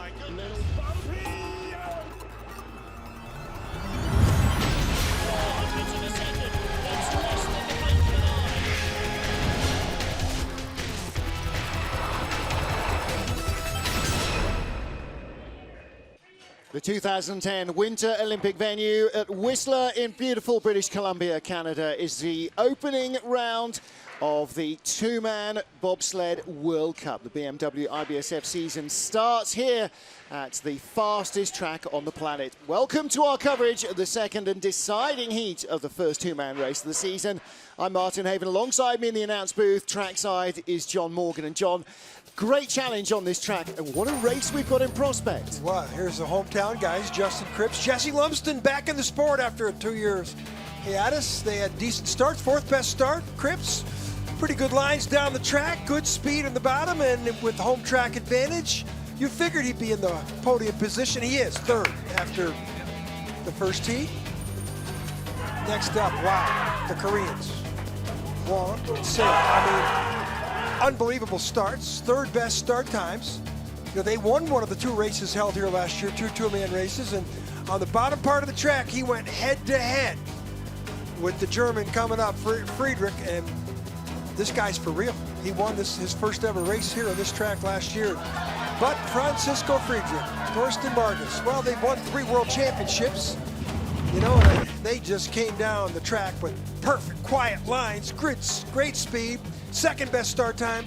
Little bumpy. 400 of a second. That's less than the blink of an eye. The 2010 Winter Olympic venue at Whistler in beautiful British Columbia, Canada, is the opening round of the two-man bobsled World Cup. The BMW IBSF season starts here at the fastest track on the planet. Welcome to our coverage of the second and deciding heat of the first two-man race of the season. I'm Martin Haven. Alongside me in the announce booth, trackside, is John Morgan. And John, great challenge on this track, and what a race we've got in prospect. Well, here's the hometown guys, Justin Cripps, Jesse Lumsden back in the sport after 2 years hiatus. They had decent starts, fourth best start. Cripps, pretty good lines down the track, good speed in the bottom, and with home track advantage, you figured he'd be in the podium position. He is third after the first heat. Next up, wow, the Koreans. Wong and Sarah. I mean, unbelievable starts, third best start times. You know, they won one of the two races held here last year, two-man races, and on the bottom part of the track, he went head-to-head with the German coming up, Friedrich, and this guy's for real. He won his first ever race here on this track last year. But Francisco Friedrich, Thorsten Margus, well, they've won 3 world championships, you know, and they just came down the track with perfect, quiet lines, great speed, second best start time,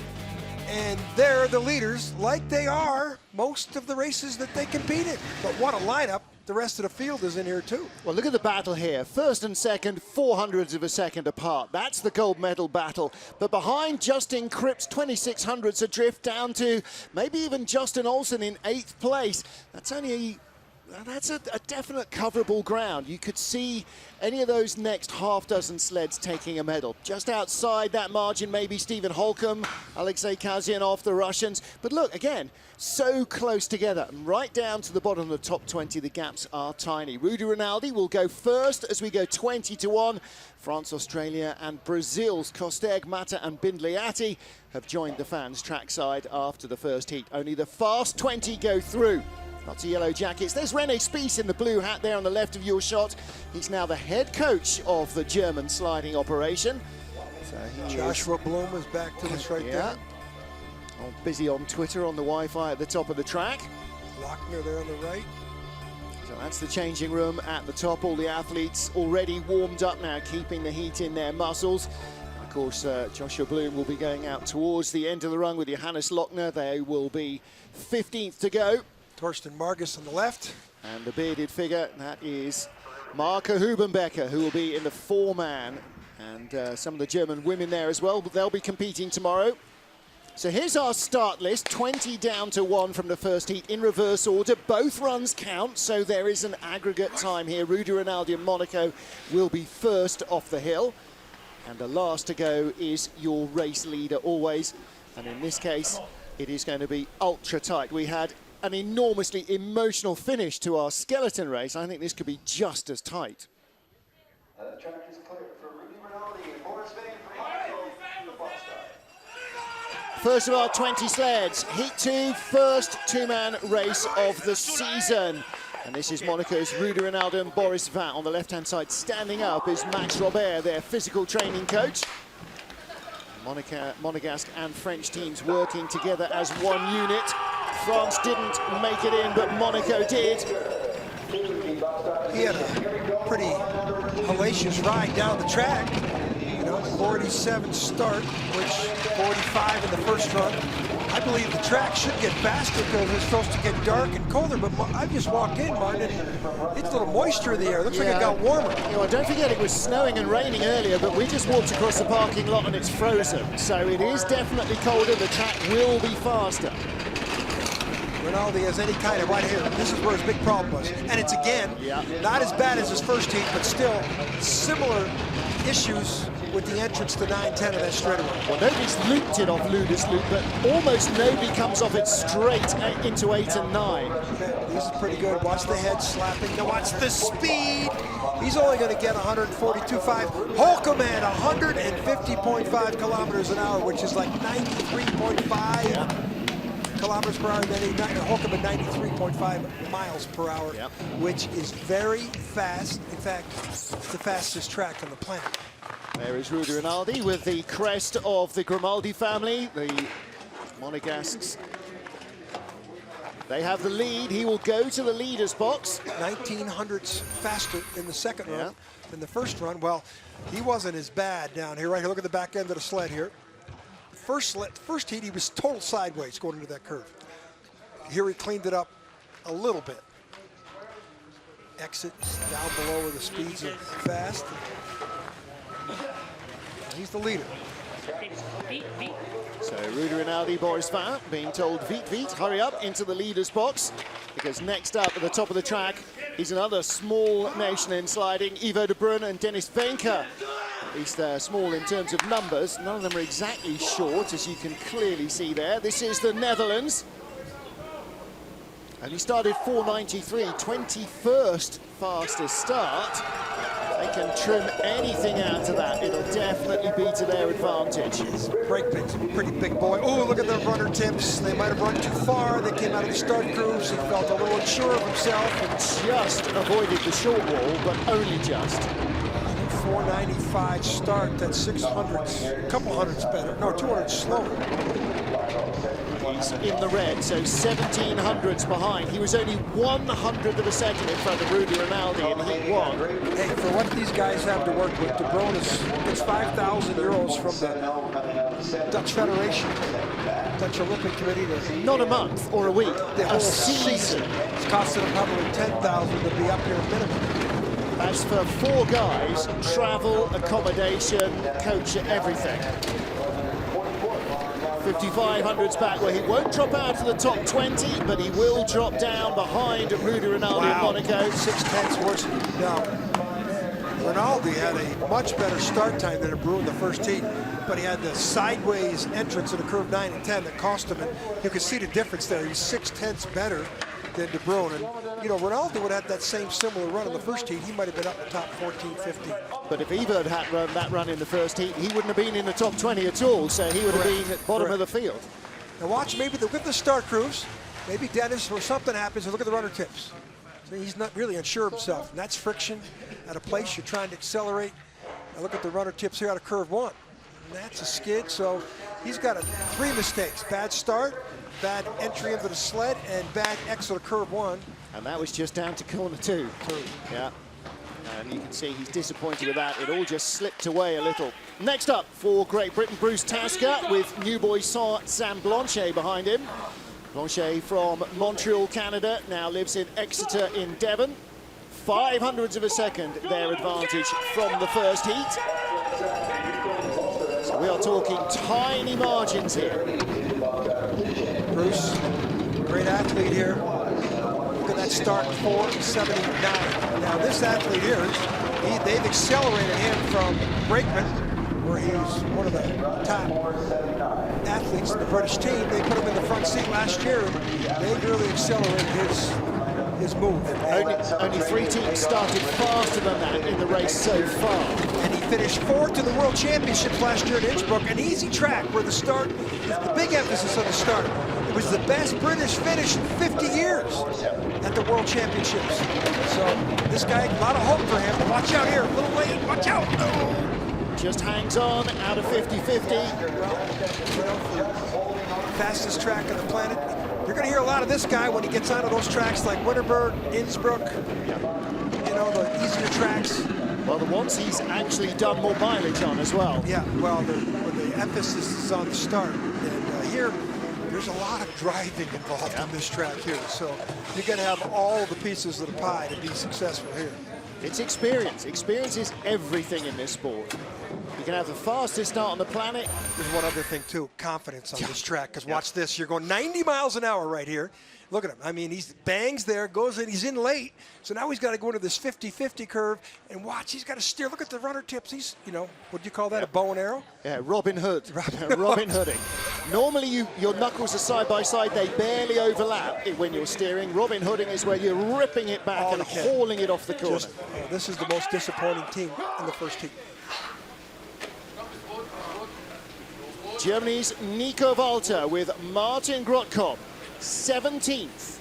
and they're the leaders, like they are most of the races that they compete in. But what a lineup. The rest of the field is in here too. Well, look at the battle here. First and second, 400ths of a second apart. That's the gold medal battle. But behind Justin Cripps, 2600ths adrift down to maybe even Justin Olsen in 8th place. That's only a definite coverable ground. You could see any of those next half dozen sleds taking a medal. Just outside that margin, maybe Stephen Holcomb, Alexei Kassjanov, the Russians. But look, again, so close together. Right down to the bottom of the top 20, the gaps are tiny. Rudy Rinaldi will go first as we go 20-1. France, Australia, and Brazil's Kosteg, Mata, and Bindliati have joined the fans trackside after the first heat. Only the fast 20 go through. Lots of yellow jackets. There's René Spies in the blue hat there on the left of your shot. He's now the head coach of the German sliding operation. So Joshua Bloom is back to us right there. Oh, busy on Twitter on the Wi-Fi at the top of the track. Lochner there on the right. So that's the changing room at the top. All the athletes already warmed up now, keeping the heat in their muscles. Of course, Joshua Bloom will be going out towards the end of the run with Johannes Lochner. They will be 15th to go. Thorsten Margus on the left. And the bearded figure, that is Marke Hubenbecker, who will be in the 4-man. And some of the German women there as well, but they'll be competing tomorrow. So here's our start list, 20 down to 1 from the first heat in reverse order. Both runs count, so there is an aggregate time here. Rudy Rinaldi and Monaco will be first off the hill. And the last to go is your race leader always. And in this case, it is going to be ultra tight. We had an enormously emotional finish to our skeleton race. I think this could be just as tight. The track is clear for Rudy Rinaldi and Boris Van for the start. First of our 20 sleds, Heat 2, first two-man race of the season. And this is Monaco's Rudy Rinaldi and Boris Van. On the left-hand side, standing up is Max Robert, their physical training coach. Monegasque and French teams working together as one unit. France didn't make it in, but Monaco did. He had a pretty hellacious ride down the track. You know, 47 start, which 45 in the first run. I believe the track should get faster because it's supposed to get dark and colder, but I just walked in, Martin, and it's a little moisture in the air. It looks like it got warmer. You know, don't forget it was snowing and raining earlier, but we just walked across the parking lot and it's frozen. So it is definitely colder. The track will be faster. Rinaldi has any kind of right here. This is where his big problem was. And it's, again, not as bad as his first heat, but still similar issues with the entrance to 9-10 of that straightaway. Well, nobody's looped it off Luda's loop, but almost nobody comes off it straight into 8 and 9. Okay, this is pretty good. Watch the head slapping. Now watch the speed. He's only going to get 142.5. Holcomb at 150.5 kilometers an hour, which is like 93.5 kilometers per hour, and then Holcomb at 93.5 miles per hour, which is very fast. In fact, it's the fastest track on the planet. There is Rudy Rinaldi with the crest of the Grimaldi family, the Monegasques. They have the lead. He will go to the leader's box. 1900ths faster in the second run than the first run. Well, he wasn't as bad down here. Right here, look at the back end of the sled here. First heat, he was total sideways going into that curve. Here he cleaned it up a little bit. Exit down below where the speeds are fast. He's the leader. So Rudy Rinaldi, Boris Vain being told, Vite, hurry up into the leader's box, because next up at the top of the track is another small nation in sliding, Ivo de Bruyne and Dennis Venker. At least they're small in terms of numbers. None of them are exactly short, as you can clearly see there. This is the Netherlands. And he started 493, 21st fastest start. They can trim anything out of that. It'll definitely be to their advantage. Breakman's a pretty big boy. Oh, look at the runner tips. They might have run too far. They came out of the start grooves. He felt a little unsure of himself. And just avoided the short wall, but only just. 495 start, that's 600s, a couple hundreds better. No, 200 slower. He's in the red, so 1700s behind. He was only 100th of a second in front of Rudy Rinaldi in Heat 1. Hey, for what these guys have to work with, de Bruyne gets 5,000 euros from the Dutch Federation, Dutch Olympic Committee. Not a month or a week, the whole season. It's costing them probably 10,000 to be up here minimum. As for 4 guys, travel, accommodation, coach, everything. 5500s back where he won't drop out of the top 20, but he will drop down behind Rudy Rinaldi in Monaco. 6/10 worse. Now, Rinaldi had a much better start time than de Bruyne in the first heat, but he had the sideways entrance in the curve 9 and 10 that cost him. And you can see the difference there. He was 6/10 better than de Bruyne. And, you know, Rinaldi would have had that same similar run in the first heat. He might have been up in the top 14, 15. But if Ivo had run that run in the first heat, he wouldn't have been in the top 20 at all, so he would have been at the bottom of the field. Now watch, maybe look at the start grooves. Maybe Dennis, or something happens, and look at the runner tips. So he's not really unsure of himself. And that's friction at a place you're trying to accelerate. Now look at the runner tips here out of curve 1. And that's a skid, so he's got 3 mistakes. Bad start, bad entry into the sled, and bad exit of curve 1. And that was just down to corner 2. Yeah. And you can see he's disappointed with that. It all just slipped away a little. Next up for Great Britain, Bruce Tasker with new boy Sam Blanchet behind him. Blanchet from Montreal, Canada, now lives in Exeter in Devon. 500ths of a second their advantage from the first heat. So we are talking tiny margins here. Bruce, great athlete here. Look at that start, 4:79. Now this athlete here, they've accelerated him from brakeman, where he was one of the top athletes in the British team. They put him in the front seat last year, and they really accelerated his move. Only 3 teams started faster than that in the race so far. And he finished 4th in the World Championships last year at Innsbruck, an easy track where the start, the big emphasis on the start. It was the best British finish in 50 years at the World Championships. So this guy, a lot of hope for him. Watch out here, a little late, watch out. Oh. Just hangs on out of 50-50. Fastest track on the planet. You're going to hear a lot of this guy when he gets onto those tracks like Winterberg, Innsbruck, you know, the easier tracks. Well, the ones he's actually done more mileage on as well. Yeah, well, the emphasis is on the start. And here, there's a lot of driving involved in this track here. So you're going to have all the pieces of the pie to be successful here. It's experience. Experience is everything in this sport. You can have the fastest start on the planet. There's one other thing, too, confidence on this track. Because watch this, you're going 90 miles an hour right here. Look at him. I mean, he's bangs there, goes in, he's in late. So now he's got to go into this 50-50 curve. And watch, he's got to steer. Look at the runner tips. He's, you know, what do you call that, a bow and arrow? Yeah, Robin Hood. Robin Hooding. Normally, your knuckles are side by side. They barely overlap when you're steering. Robin Hooding is where you're ripping it back and hauling it off the corner. This is the most disappointing team in the first heat. Germany's Nico Walter with Martin Grotkopp. 17th.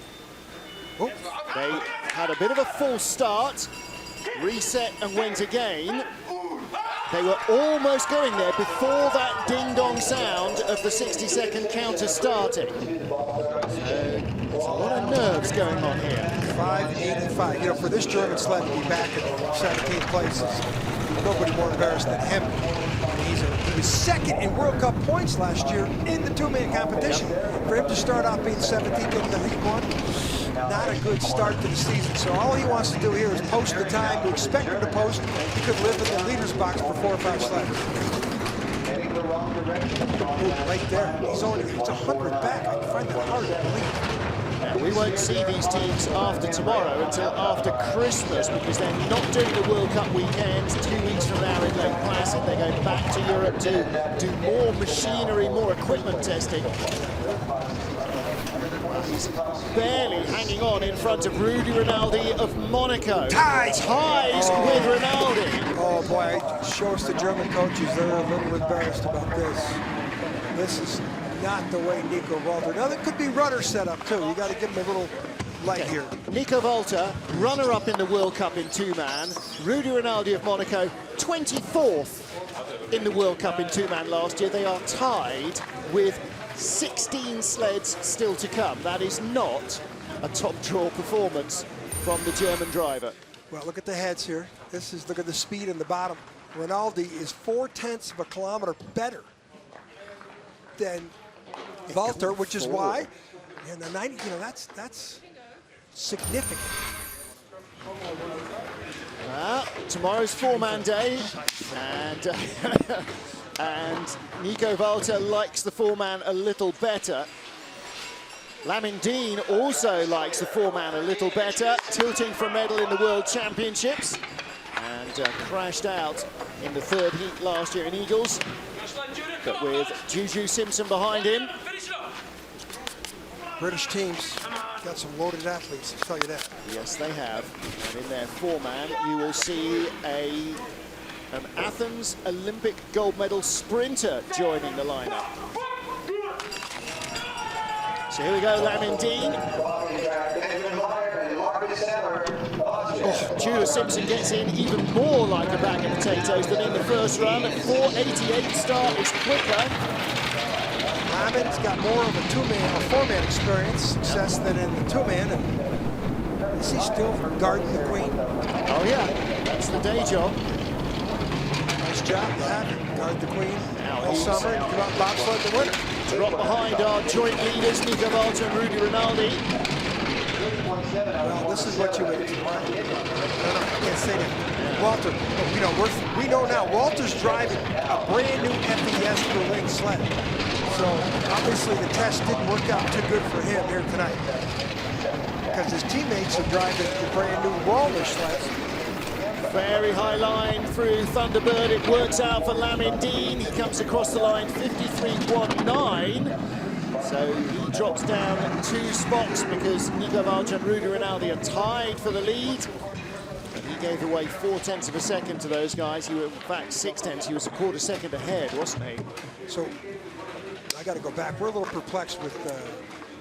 Oh. They had a bit of a false start, reset and went again. They were almost going there before that ding-dong sound of the 60-second counter starting. So there's a lot of nerves going on here. 585. You know, for this German sled to be back in 17th place is nobody more embarrassed than him. He was second in World Cup points last year in the two-man competition. For him to start off being 17th in the Heat 1, not a good start to the season. So all he wants to do here is post the time we expect him to post. He could live in the leader's box for 4 or 5 sleds. Ooh, right there. He's 100 back. I find that hard to believe. We won't see these teams after tomorrow until after Christmas, because they're not doing the World Cup weekend 2 weeks from now in Lake Placid. They're going back to Europe to do more machinery, more equipment testing. He's barely hanging on in front of Rudy Rinaldi of Monaco. Ties with Rinaldi. Oh boy, show us the German coaches. They're a little embarrassed about this. This is not the way Nico Walter. Now there could be runner set up too. You got to give him a little light here. Nico Walter, runner-up in the World Cup in two-man. Rudy Rinaldi of Monaco, 24th in the World Cup in two-man last year. They are tied with 16 sleds still to come. That is not a top draw performance from the German driver. Well, look at the heads here. Look at the speed in the bottom. Rinaldi is 0.4 of a kilometer better than Walter, which is why, and the 90, you know, that's significant. Well, tomorrow's four-man day, and Nico Walter likes the four-man a little better. Lamin Dean also likes the four-man a little better, tilting for a medal in the World Championships, and crashed out in the third heat last year in Eagles. But with Juju Simpson behind him. British teams got some loaded athletes, I'll tell you that. Yes, they have. And in their four-man, you will see an Athens Olympic gold medal sprinter joining the lineup. So here we go, Lamin Dean. Oh, Juju Simpson gets in even more like a bag of potatoes than in the first run. 4:88 start was quicker. Lamin's got more of a four-man experience, success than in the two-man. And is he still guarding the queen? Oh yeah, that's the day job. Nice job, yeah. Guard the queen all summer and come out and bobsled the winner. Drop behind our joint leaders, Nico Walter and Rudy Rinaldi. Well, this is what you would expect. No, I can't say that. Walter, you know, we know now Walter's driving a brand new FES Berlin sled. So obviously the test didn't work out too good for him here tonight, because his teammates are driving the brand new Wallner sleds. Very high line through Thunderbird. It works out for Lamin Dean. He comes across the line 53.19. So he drops down 2 spots because Nico Walter and Rudy Rinaldi are tied for the lead. And he gave away 0.4 of a second to those guys. He was, in fact, 0.6. He was a quarter second ahead, wasn't he? So I got to go back. We're a little perplexed with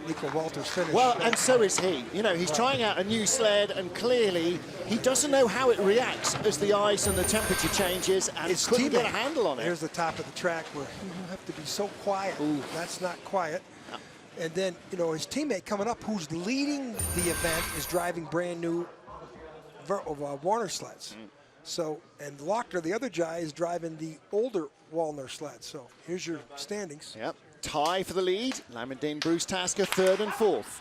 Nico Walter's finish. Well, and so is he. You know, he's trying out a new sled, and clearly he doesn't know how it reacts as the ice and the temperature changes, and he couldn't get a handle on it. Here's the top of the track where you have to be so quiet. Ooh. That's not quiet. No. And then, you know, his teammate coming up who's leading the event is driving brand new Warner sleds. So, and Lochner, the other guy, is driving the older Wallner sled. So here's your standings. Yep. Tie for the lead. Lamin Dean, Bruce Tasker, 3rd and 4th.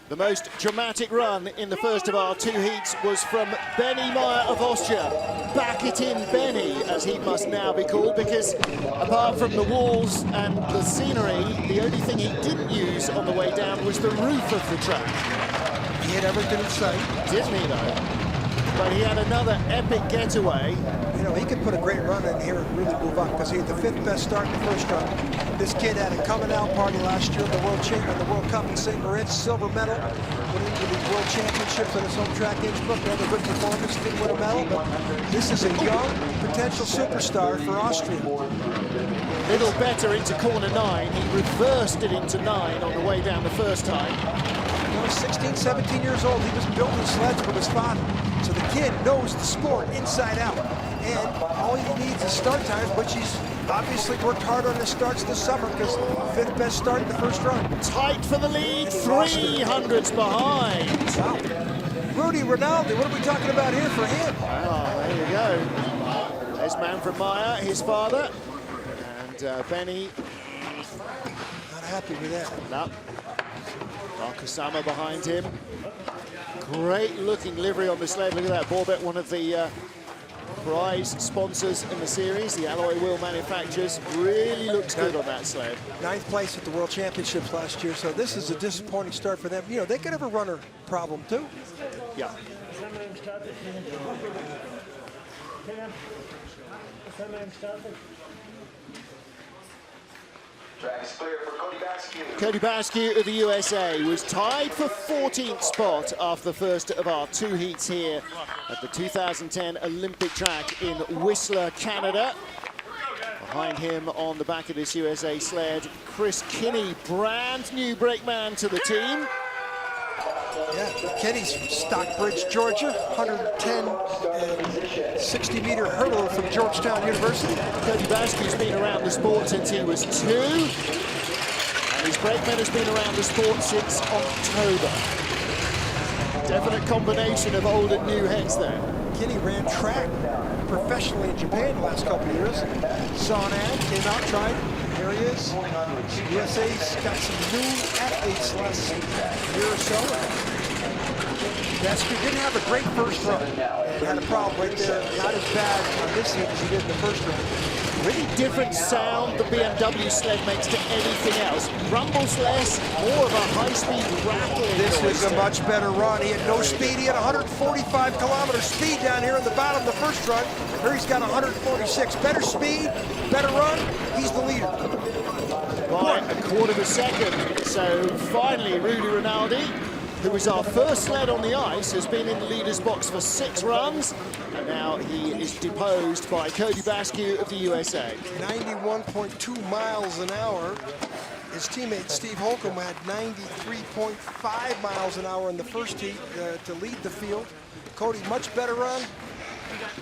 The most dramatic run in the first of our 2 heats was from Benny Meyer of Austria. Back it in Benny, as he must now be called, because apart from the walls and the scenery, the only thing he didn't use on the way down was the roof of the track. He had everything in sight. Didn't he, though? But he had another epic getaway. You know, he could put a great run in here and really move up, because he had the 5th best start in the first run. This kid had a coming out party last year in the World Cup in St. Moritz, silver medal. Went into the World Championships on his home track, Innsbruck. Had a good performance, didn't win a medal, but this is a young potential superstar for Austria. little better into corner 9. He reversed it into 9 on the way down the first time. He was 16, 17 years old. He was building sleds with his father. So the kid knows the sport inside out. And all he needs is start times, which he's obviously worked hard on his starts this summer because 5th best start in the first run. Tight for the lead, 300s behind. Wow. Rudy Rinaldi, what are we talking about here for him? Oh, there you go. There's Manfred Meyer, his father. And Benny. Not happy with that. No. Marcus behind him. Great looking livery on the sled. Look at that. Borbet, one of the prize sponsors in the series, the alloy wheel manufacturers, really looks good on that sled. 9th place at the World Championships last year, so this is a disappointing start for them. You know, they could have a runner problem too. Yeah. Track is clear for Cody Baskew. Cody Baskew of the USA was tied for 14th spot after the first of our 2 heats here at the 2010 Olympic track in Whistler, Canada. Behind him on the back of this USA sled, Chris Kinney, brand new brakeman to the team. Yeah, Kenny's from Stockbridge, Georgia, 110 60-meter hurdle from Georgetown University. Cody Baskew's been around the sport since he was 2, and his brakeman has been around the sport since October. Definite combination of old and new heads there. Kinney ran track professionally in Japan the last couple of years. Saw an ad, came out, tried. There he is. USA's got some new athletes last year or so. Baskew didn't have a great first run. He had a problem right there. Not as bad on this heat as he did in the first run. Really different sound the BMW sled makes to anything else. Rumbles less, more of a high-speed rattling. This is a much better run. He had no speed. He had 145 kilometer speed down here in the bottom of the first run. Here he's got 146. Better speed, better run. He's the leader. By a quarter of a second. So finally, Rudy Rinaldi, who was our first sled on the ice, has been in the leader's box for 6 runs, and now he is deposed by Cody Baskew of the USA. 91.2 miles an hour. His teammate Steve Holcomb had 93.5 miles an hour in the first heat to lead the field. Cody, much better run.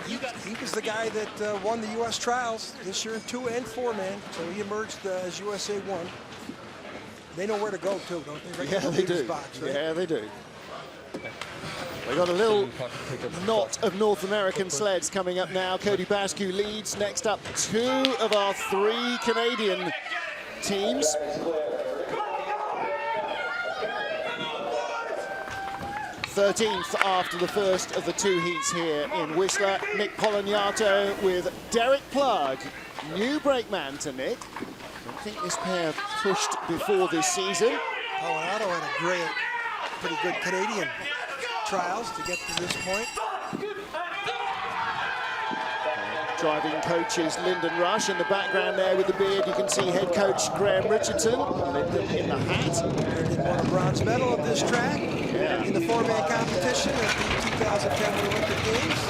He was the guy that won the U.S. trials this year in 2 and 4-man, so he emerged as USA 1. They know where to go too, don't they? Right, yeah, they do. Box, right? Yeah, they do. We got a little knot of North American sleds coming up now. Cody Baskew leads. Next up, 2 of our 3 Canadian teams. '13th after the first of the 2 heats here in Whistler. Nick Poloniato with Derek Plug, new brakeman to Nick. I think this pair pushed before this season. Poloniato had a great, pretty good Canadian trials to get to this point. Driving coach is Lyndon Rush. In the background there with the beard, you can see head coach Graham Richardson. Lyndon in the hat. Lyndon won a bronze medal at this track in the 4-man competition at the 2010 Olympic Games.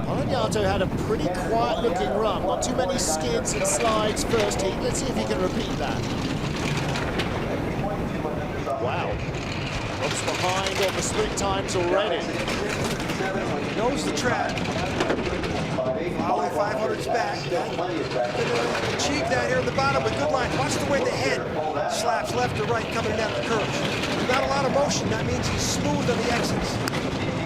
Poloniato had a pretty quiet-looking run. Not too many skids and slides first heat. Let's see if he can repeat that. Wow. Rob's behind on the split times already. He knows the track. Following 500s back. Achieve that here at the bottom with good line. Watch the way the head slaps left to right coming down the curves. There's not a lot of motion. That means he's smooth on the exits.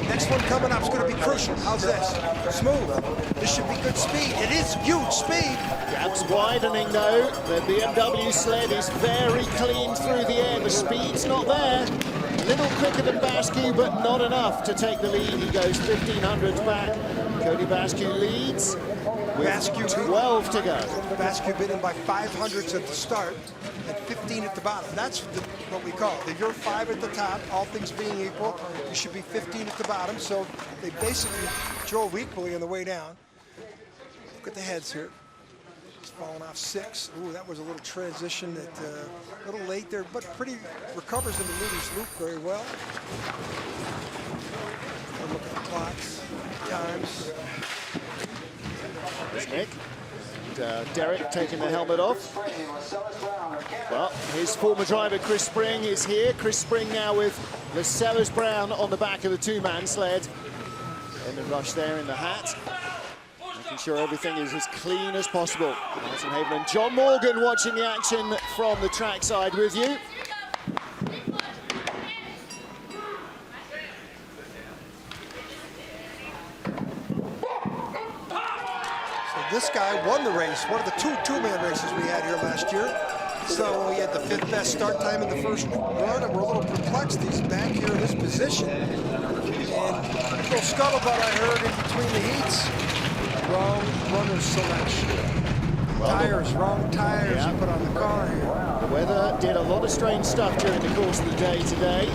Next one coming up is going to be crucial. How's this? Smooth. This should be good speed. It is huge speed. Gap's widening though. The BMW sled is very clean through the air. The speed's not there. A little quicker than Baskew, but not enough to take the lead. He goes 1500s back. Cody Baskew leads with 12 to go. Baskew beat him by 500s at the start and 15 at the bottom. That's what we call it. If you're 5 at the top, all things being equal, you should be 15 at the bottom. So they basically drove equally on the way down. Look at the heads here. It's falling off 6. Ooh, that was a little transition that a little late there, but pretty recovers in the leader's loop very well. Look at the clocks, times. There's Nick. And, Derek taking the helmet off. Well, his former driver Chris Spring is here. Chris Spring now with Lascelles Brown on the back of the two-man sled. In the rush there in the hat. Making sure everything is as clean as possible. Martin Haven and John Morgan watching the action from the trackside with you. This guy won the race, one of the two-man races we had here last year. So he had the 5th best start time in the first run, and we're a little perplexed. He's back here in this position. And a little scuttlebutt I heard in between the heats. Wrong runner selection. Wrong tires he put on the car here. The weather did a lot of strange stuff during the course of the day today.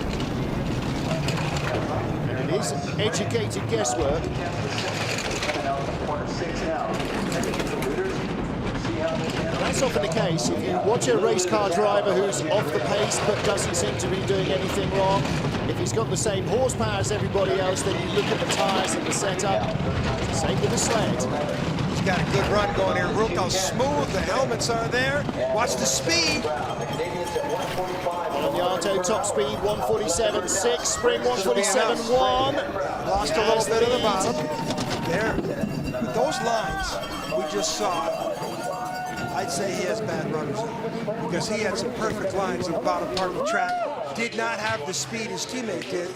And it is educated guesswork. That's often the case. If you watch a race car driver who's off the pace but doesn't seem to be doing anything wrong, if he's got the same horsepower as everybody else, then you look at the tires and the setup. Same with the sled. He's got a good run going here. Look how smooth the helmets are there. Watch the speed. Yato top speed 147.6, Spring 147.1. Lost a little bit of the bottom. There, with those lines we just saw, I'd say he has bad runners because he had some perfect lines in the bottom part of the track. Did not have the speed his teammate did,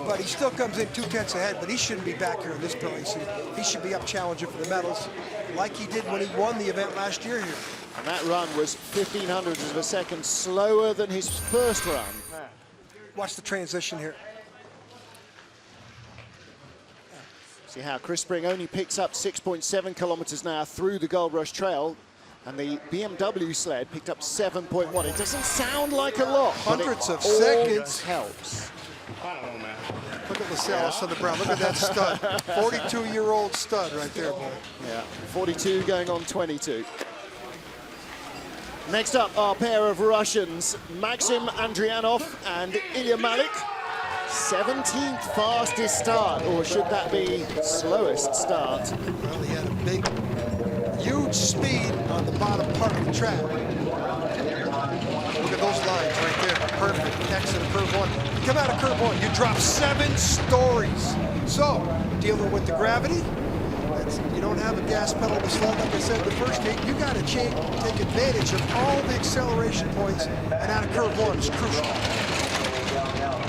but he still comes in 2/10 ahead, but he shouldn't be back here in this race. He should be up challenging for the medals like he did when he won the event last year here. And that run was 0.15 of a second slower than his first run. Watch the transition here. See how Chris Spring only picks up 6.7 kilometers an hour through the Gold Rush Trail, and the BMW sled picked up 7.1. It doesn't sound like a lot, hundreds of seconds helps. Look at Lascelles on the brown. Look at that stud. 42-year-old stud right there, boy. Yeah, 42 going on 22. Next up, our pair of Russians, Maxim Andrianov and Ilya Malik. 17th fastest start, or should that be slowest start? Well, he had a big, huge speed on the bottom part of the track. Look at those lines right there. Perfect. Exit of curve 1. You come out of curve 1, you drop 7 stories. So, dealing with the gravity, you don't have a gas pedal to sled, like I said in the first heat. You got to take advantage of all the acceleration points, and out of curve 1 is crucial.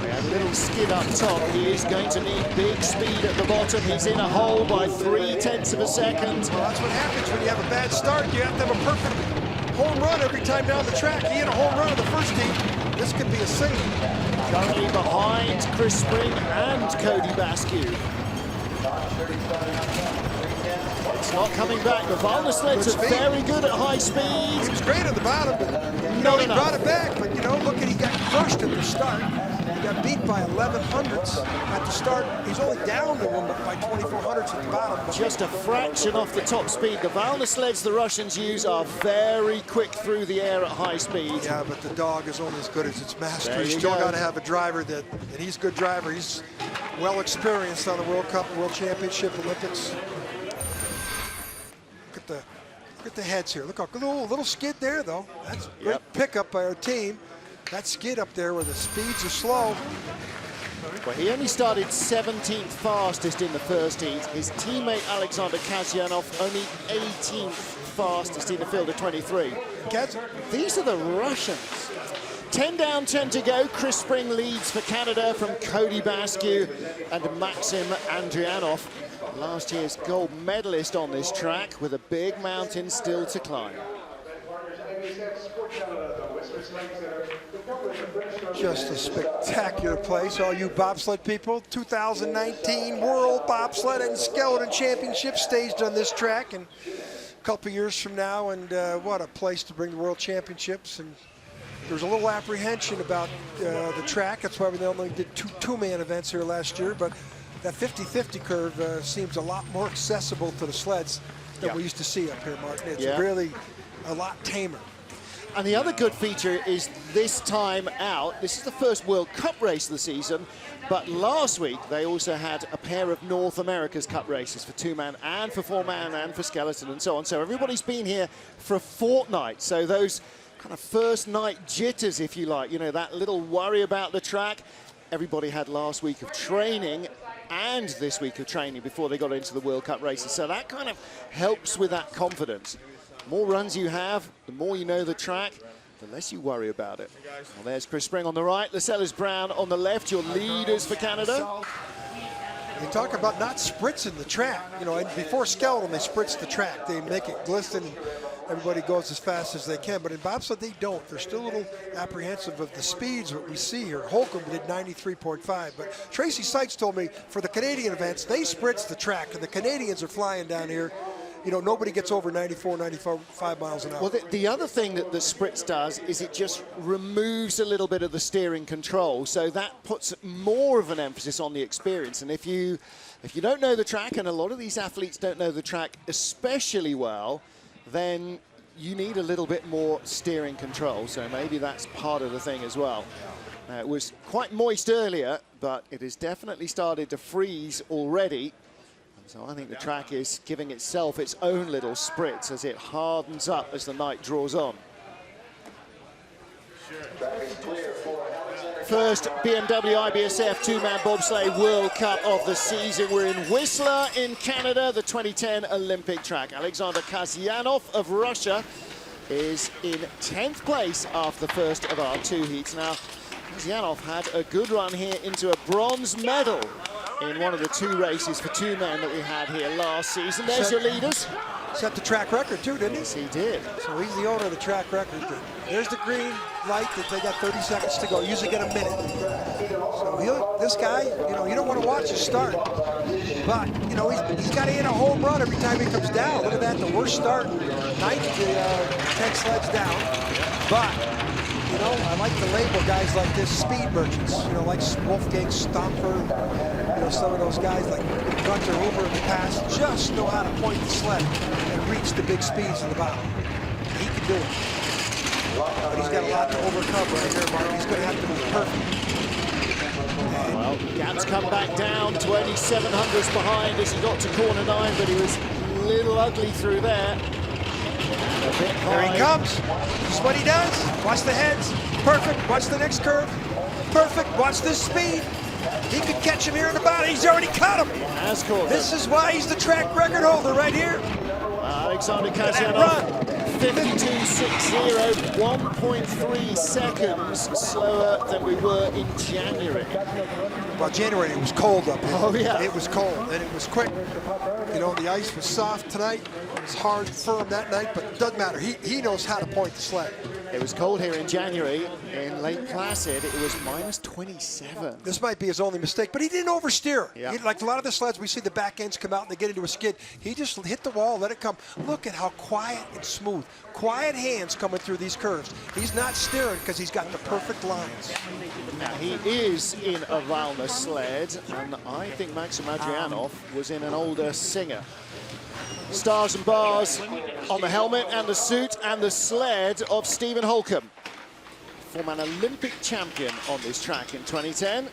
A little skid up top. He is going to need big speed at the bottom. He's in a hole by 0.3 of a second. Well, that's what happens when you have a bad start. You have to have a perfect home run every time down the track. He hit a home run in the first heat. This could be a single. Currently behind Chris Spring and Cody Basque. It's not coming back. The Valna sleds are very good at high speed. He was great at the bottom, but he brought it back. But look at, he got crushed at the start. He got beat by 1100ths at the start. He's only down to him by 2400ths at the bottom. Just a fraction off the top speed. The Valna sleds the Russians use are very quick through the air at high speed. Yeah, but the dog is only as good as its master. You still got to have a driver and he's a good driver. He's well experienced on the World Cup, World Championship, Olympics. Look at the heads here. Look, a little skid there, though. That's a great pickup by our team. That skid up there where the speeds are slow. Well, he only started 17th fastest in the first heat. His teammate Alexander Kassjanov only 18th fastest in the field of 23. These are the Russians. 10 down, 10 to go. Chris Spring leads for Canada from Cody Basque and Maxim Andrianov. Last year's gold medalist on this track with a big mountain still to climb. Just a spectacular place, all you bobsled people. 2019 World Bobsled and Skeleton Championship staged on this track, and a couple years from now, and what a place to bring the World Championships. And there's a little apprehension about the track. That's why we only did two-man events here last year, but that 50-50 curve seems a lot more accessible to the sleds than we used to see up here, Martin. It's really a lot tamer. And the other good feature is this time out, this is the first World Cup race of the season, But last week, they also had a pair of North America's Cup races for 2-man and for 4-man and for skeleton and so on. So everybody's been here for a fortnight. So those kind of first night jitters, if you like, you know, that little worry about the track, everybody had last week of training and this week of training before they got into the World Cup races. So that kind of helps with that confidence. The more runs you have, the more you know the track, the less you worry about it. Well, there's Chris Spring on the right, Lascelles Brown on the left, your leaders for Canada. They talk about not spritzing the track. You know, and before skeleton, they spritz the track. They make it glisten, and everybody goes as fast as they can. But in bobsled, they don't. They're still a little apprehensive of the speeds, what we see here. Holcomb did 93.5. But Tracy Sykes told me for the Canadian events, they spritz the track, and the Canadians are flying down here. You know, nobody gets over 94, 95 miles an hour. Well, the other thing that the spritz does is it just removes a little bit of the steering control. So that puts more of an emphasis on the experience. And if you don't know the track, and a lot of these athletes don't know the track especially well, then you need a little bit more steering control. So maybe that's part of the thing as well. Now, it was quite moist earlier, but it has definitely started to freeze already. So I think the track is giving itself its own little spritz as it hardens up as the night draws on. First BMW IBSF 2-man bobsleigh World Cup of the season. We're in Whistler in Canada, the 2010 Olympic track. Alexander Kassjanov of Russia is in 10th place after the first of our 2 heats. Now, Kassjanov had a good run here into a bronze medal in one of the 2 races for 2 men that we had here last season. There's your leaders. Set the track record too, didn't he? Yes, he did. So he's the owner of the track record. There's the green light that they got 30 seconds to go. Usually get a minute. So this guy, you know, you don't want to watch him start. But, you know, he's got to hit a home run every time he comes down. Look at that, the worst start. 9 to 10 sleds down. But, you know, I like to label guys like this speed merchants. You know, like Wolfgang Stomper, you know, some of those guys like Gunter Huber in the past just know how to point the sled and reach the big speeds in the bottom. He can do it. But he's got a lot to overcome right here, Mark. He's going to have to be perfect. Well, Gap's come back down, 2700s behind as he got to corner 9, but he was a little ugly through there. There he comes. This is what he does. Watch the heads. Perfect. Watch the next curve. Perfect. Watch this speed. He could catch him here in the bottom. He's already caught him. Has caught this is why he's the track record holder right here. Alexander Kassjanov, 52.60, 1.3 seconds slower than we were in January. Well, January, it was cold up here. Oh, yeah. It was cold, and it was quick. You know, the ice was soft tonight. It was hard, firm that night, but it doesn't matter. He knows how to point the sled. It was cold here in January. In Lake Placid, it was minus 27. This might be his only mistake, but he didn't oversteer. Yeah. Like a lot of the sleds, we see the back ends come out and they get into a skid. He just hit the wall, let it come. Look at how quiet and smooth. Quiet hands coming through these curves. He's not steering because he's got the perfect lines. Now, he is in a Valna sled, and I think Maxim Adrianov was in an older Singer. Stars and bars on the helmet and the suit and the sled of Stephen Holcomb. Former Olympic champion on this track in 2010.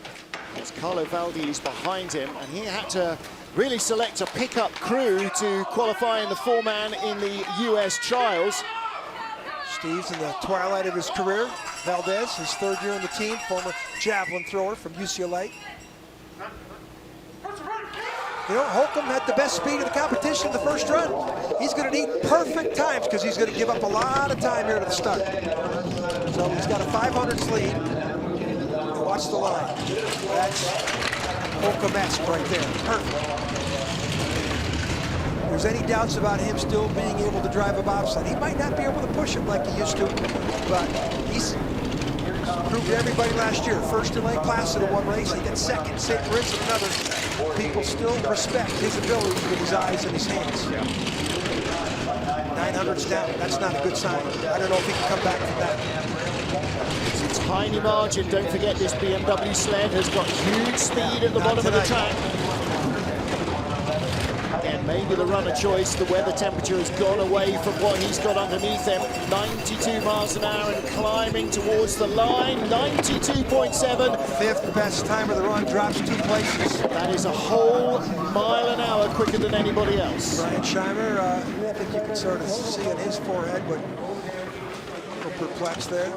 There's Carlo Valdez behind him, and he had to really select a pickup crew to qualify in the 4-man in the US trials. Steve's in the twilight of his career. Valdez, his 3rd year on the team, former javelin thrower from UCLA. You know, Holcomb had the best speed of the competition in the first run. He's going to need perfect times because he's going to give up a lot of time here to the start. So he's got a 500s lead. And watch the line. That's Holcomb-esque right there. Perfect. If there's any doubts about him still being able to drive a bobsled, he might not be able to push him like he used to, but he's proved to everybody last year. First in Lake Placid in one race, he got second in St. Moritz in another. People still respect his ability with his eyes and his hands. 900's down. That's not a good sign. I don't know if he can come back from that. It's a tiny margin. Don't forget this BMW sled has got huge speed at the bottom of the track. Again, maybe the runner choice. The weather temperature has gone away from what he's got underneath him. 92 miles an hour and climbing towards the line. 92.7. Fifth best time of the run, drops 2 places. That is a whole mile an hour quicker than anybody else. Brian Scheimer, I think you can sort of see on his forehead, but a little perplexed there.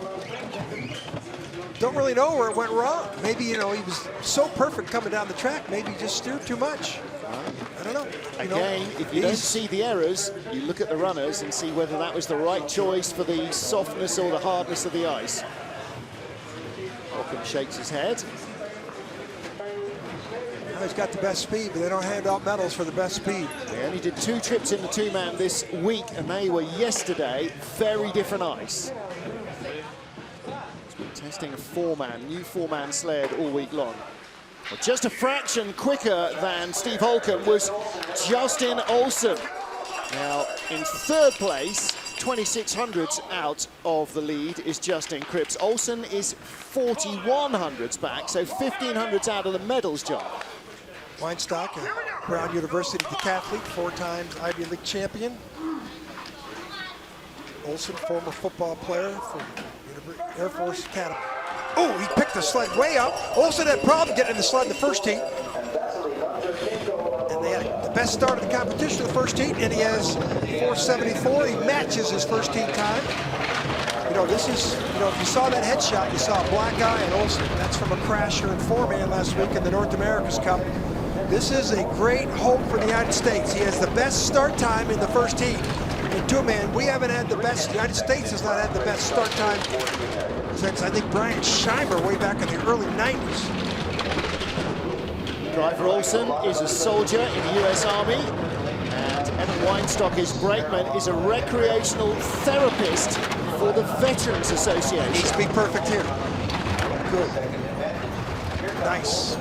Don't really know where it went wrong. Maybe, you know, he was so perfect coming down the track, maybe he just steered too much. I don't know. Again, if you don't see the errors, you look at the runners and see whether that was the right choice for the softness or the hardness of the ice. Holcomb shakes his head. Well, he's got the best speed, but they don't hand out medals for the best speed. They only did 2 trips in the 2-man this week, and they were yesterday. Very different ice. He's been testing a 4-man, new 4-man sled all week long. Well, just a fraction quicker than Steve Holcomb was Justin Olsen. Now, in 3rd place, 2600ths out of the lead is Justin Cripps. Olsen is 4100ths back, so 1500ths out of the medals, John. Weinstock, a Brown University decathlete, 4 times Ivy League champion. Olsen, former football player from Air Force Academy. Oh, he picked the sled way up. Olsen had a problem getting in the sled in the first heat. And they had the best start of the competition in the first heat, and he has 4:74. He matches his first heat time. You know, this is, you know, if you saw that headshot, you saw a black eye in Olsen. That's from a crasher in 4-man last week in the North America's Cup. This is a great hope for the United States. He has the best start time in the first heat. In 2-man, we haven't had the best, the United States has not had the best start time since, I think, Brian Scheimer way back in the early 90s. Driver Olsen is a soldier in the US Army, and Evan Weinstock, his brakeman, is a recreational therapist for the Veterans Association. Needs to be perfect here. Good. Nice.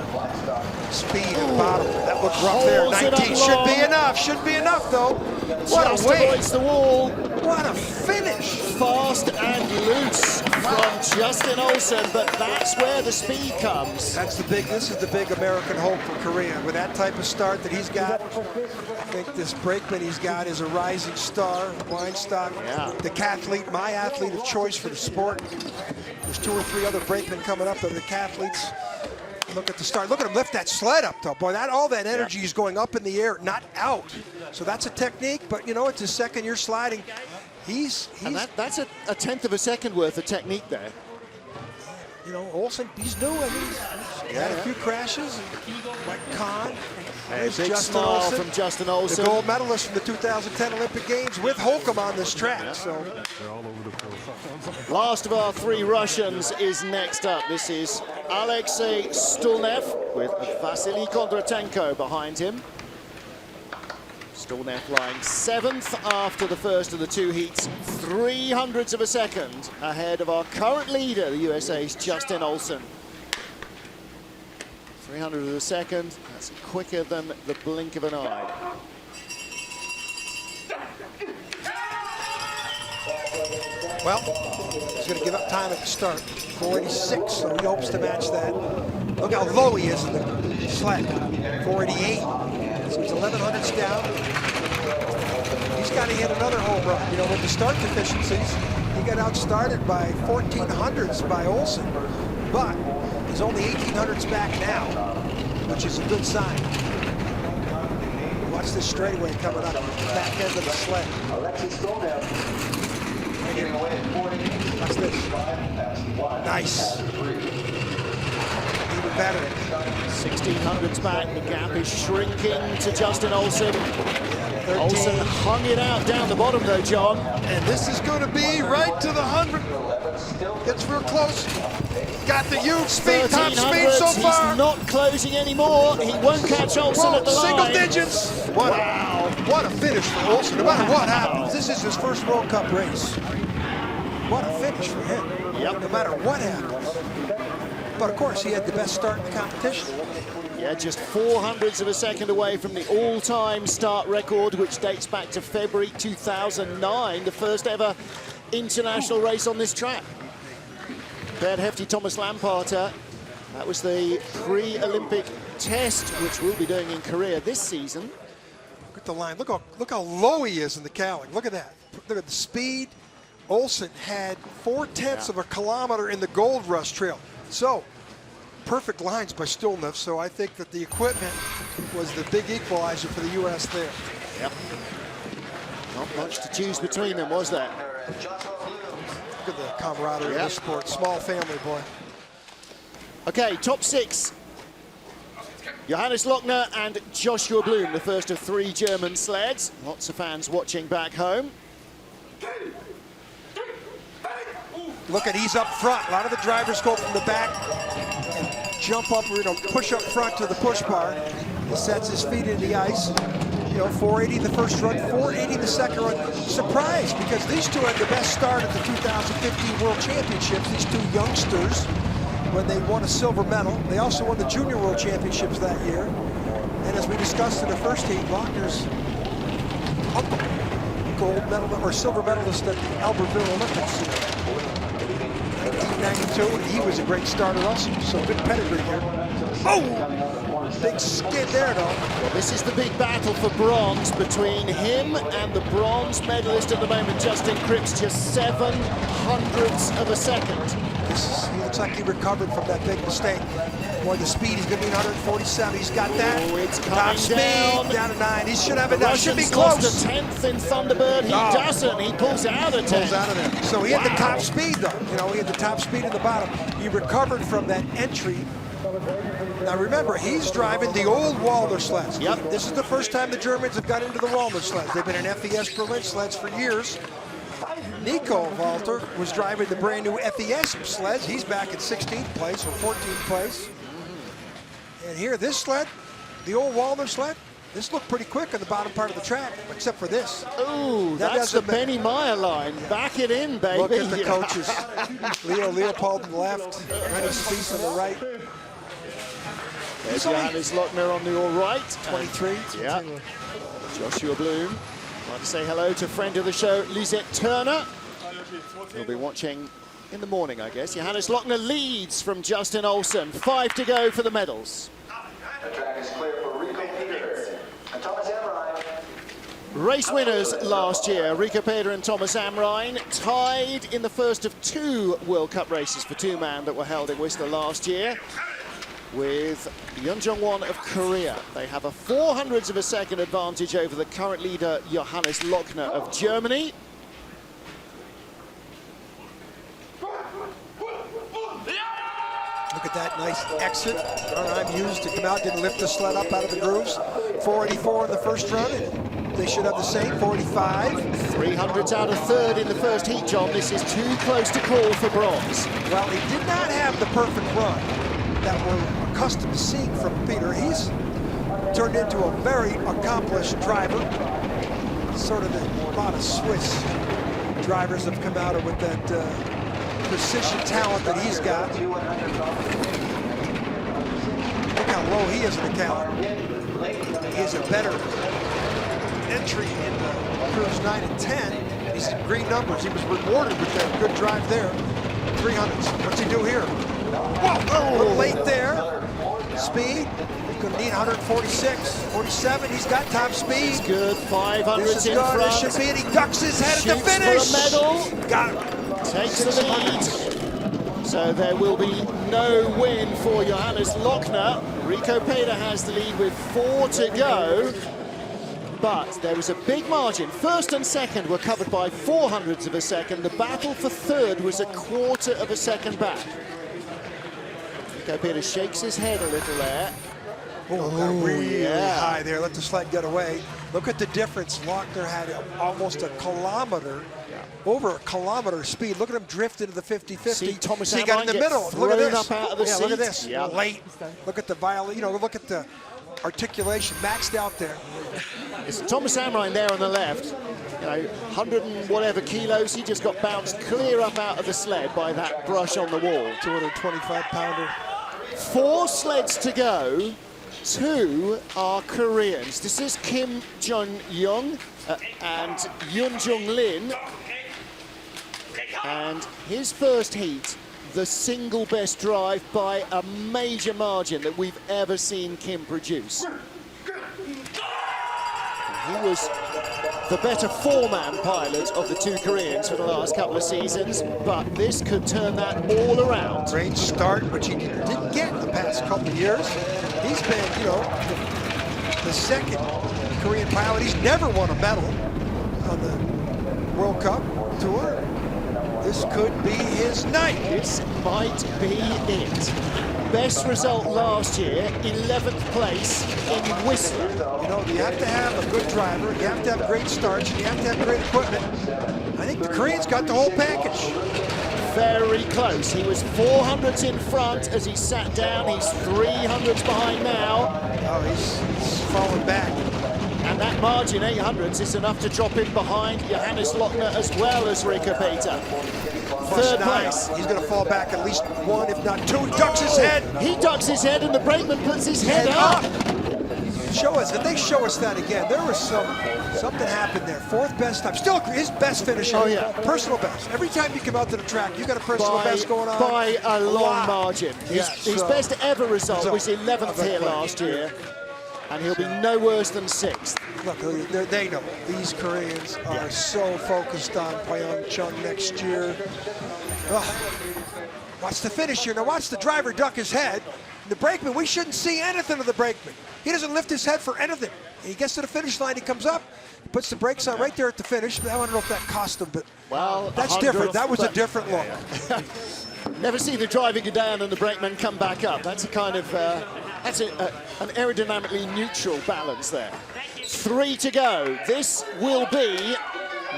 Speed at the bottom. That looked rough there. 19 should be enough. Should be enough, though. What Just a way. avoids the wall. What a finish. Fast and loose from Justin Olsen, but that's where the speed comes. That's the big, this is the big American hope for Korea. With that type of start that he's got, I think this brakeman he's got is a rising star. Weinstock, decathlete, my athlete of choice for the sport. There's 2 or 3 other brakemen coming up that are decathletes. Look at the start. Look at him lift that sled up, though. Boy, all that energy is going up in the air, not out. So that's a technique, but, you know, it's his 2nd year sliding. And that's a 1/10 of a second worth of technique there. You know, Olsen, he's new. I mean, he's had a few crashes. Like Kahn. There's big smile from Justin Olsen. The gold medalist from the 2010 Olympic Games with Holcomb on this track. So, last of our 3 Russians is next up. This is Alexei Stulnev with Vasily Kondratenko behind him. Stulnev lying 7th after the first of the 2 heats, 300ths of a second ahead of our current leader, the USA's Justin Olsen. 300 of a second, that's quicker than the blink of an eye. well, he's going to give up time at the start. 486, so he hopes to match that. Look how low he is in the sled. 488. So he's 1100s down. He's got to hit another home run. You know, with the start deficiencies, he got outstarted by 1400s by Olsen, but he's only 1800s back now, which is a good sign. Watch this straightaway coming up, back end of the sled. Watch this. Nice. Even better. 1600s back, the gap is shrinking to Justin Olsen. Olsen hung it out down the bottom though, John. And this is going to be right to the 100. Gets real close. Got the huge speed, top speed so far. He's not closing anymore. He won't catch Olsen at the line. Single digits. Wow. What a finish for Olsen. No matter what happens, this is his first World Cup race. What a finish for him. Yep. No matter what happens. But of course, he had the best start in the competition. Yeah, just 400ths of a second away from the all-time start record, which dates back to February 2009, the first ever international race on this track. Bad hefty Thomas Lamparter. That was the pre-Olympic test, which we'll be doing in Korea this season. the line. Look how low he is in the cowling. Look at that. Look at the speed. Olsen had 4/10 of a kilometer in the Gold Rush Trail. So perfect lines by Stulnev. So I think that the equipment was the big equalizer for the U.S. there. Yep. Not much to choose between them, was there? Look at the camaraderie of this sport. Small family, boy. Okay, top 6. Johannes Lochner and Joshua Bloom, the first of 3 German sleds. Lots of fans watching back home. Look at, he's up front. A lot of the drivers go from the back and jump up, push up front to the push bar. He sets his feet in the ice. 480 the first run, 480 the second run. Surprised, because these two had the best start at the 2015 World Championships. These two youngsters, when they won a silver medal. They also won the Junior World Championships that year. And as we discussed in the first heat, Lochner's uncle, gold medal or silver medalist at the Albertville Olympics. 1992, and he was a great starter also, so good pedigree here. Oh! Big skid there, though. Well, this is the big battle for bronze between him and the bronze medalist at the moment, Justin Cripps, just 7/100ths of a second. He looks like he recovered from that big mistake. Boy, the speed, he's going to be 147. He's got that. Oh, it's top speed, down to 9. He should have it now. Should be lost close. a 10th in Thunderbird. He doesn't. He pulls out a 10th. Pulls out of there. So he had the top speed, though. He had the top speed in the bottom. He recovered from that entry. Now remember, he's driving the old Wallner sleds. Yep. This is the first time the Germans have got into the Wallner sleds. They've been in FES Berlin sleds for years. Nico Walter was driving the brand new FES sleds. He's back at 16th place or 14th place. And here, this sled, the old Wallner sled, this looked pretty quick on the bottom part of the track, except for this. Ooh, that's the Benny Meyer line. Back it in, baby. Look at the coaches. Leo Leopold on the left, Rennie Spies on the right. There's Johannes Lochner on the all right. 23. Yeah. Joshua Bloom. Want to say hello to friend of the show, Lisette Turner. We'll be watching in the morning, I guess. Johannes Lochner leads from Justin Olsen. 5 to go for the medals. The track is clear for Rico Peter and Thomas Amrine. Race winners last year, Rico Peter and Thomas Amrine, tied in the first of 2 World Cup races for 2-man that were held in Whistler last year with Yoon Jong-won of Korea. They have a 4/100ths of a second advantage over the current leader, Johannes Lochner of Germany. Look at that nice exit. I'm used to come out, didn't lift the sled up out of the grooves. 484 in the first run, and they should have the same, 485. 300ths out of 3rd in the first heat, John. This is too close to call for bronze. Well, he did not have the perfect run that we're accustomed to seeing from Peter. He's turned into a very accomplished driver. Sort of a lot of Swiss drivers have come out with that precision talent that he's got. Look how low he is in the calendar. He has a better entry in the Cruise 9 and 10. He's in green numbers. He was rewarded with that good drive there. 300s. What's he do here? Whoa, a little late there. Speed. Going to need 146, 47. He's got top speed. He's good. 500s this is in good. front. This should be it. He ducks his head Shoots at the finish. for a medal. Got it. Takes the lead. So there will be no win for Johannes Lochner. Rico Peter has the lead with 4 to go. But there was a big margin. First and second were covered by 4/100ths of a second. The battle for 3rd was a 1/4 of a second back. Rico Peter shakes his head a little there. Oh, really high there. Let the sled get away. Look at the difference. Lochner had almost a kilometer, over a kilometer speed. Look at him drift into the 50-50. See Thomas he got in the middle. Look at this. Up out of the seat. Look at this. Yep. Late. Look at the violin. Look at the articulation maxed out there. It's Thomas Amrine there on the left. 100 and whatever kilos. He just got bounced clear up out of the sled by that brush on the wall. 225-pounder. 4 sleds to go. 2 are Koreans. This is Kim Jun-young and Yoon Jung-lin. And his first heat, the single best drive by a major margin that we've ever seen Kim produce. He was the better four-man pilot of the two Koreans for the last couple of seasons, but this could turn that all around. Great start, which he didn't get in the past couple of years. He's been, you know, the second Korean pilot. He's never won a medal on the World Cup Tour. This could be his night. This might be it. Best result last year, 11th place in Whistler. You know, you have to have a good driver, you have to have great starts, and you have to have great equipment. I think the Koreans got the whole package. Very close. He was 400s in front as he sat down. He's 300s behind now. Oh, he's falling back. And that margin, 800s, is enough to drop him behind Johannes Lochner as well as Rico Peter. Third place. He's going to fall back at least one, if not two. He ducks his head. He ducks his head, and the brakeman puts his head up. Show us, if they show us that again, there was something happened there. Fourth best time, still his best finish. Oh yeah, personal best. Every time you come out to the track, you got a personal best going on. By a long margin. His best ever result was 11th here last year. And he'll be no worse than 6th. Look, they know. These Koreans are so focused on Pyeongchang next year. Watch the finish here. Now watch the driver duck his head. The brakeman, we shouldn't see anything of the brakeman. He doesn't lift his head for anything. He gets to the finish line, he comes up, he puts the brakes on right there at the finish. I don't know if that cost him, but well, that's different. That was a different look. Yeah. Never see the driver go down and the brakeman come back up. That's a kind of, that's an aerodynamically neutral balance there. 3 to go. This will be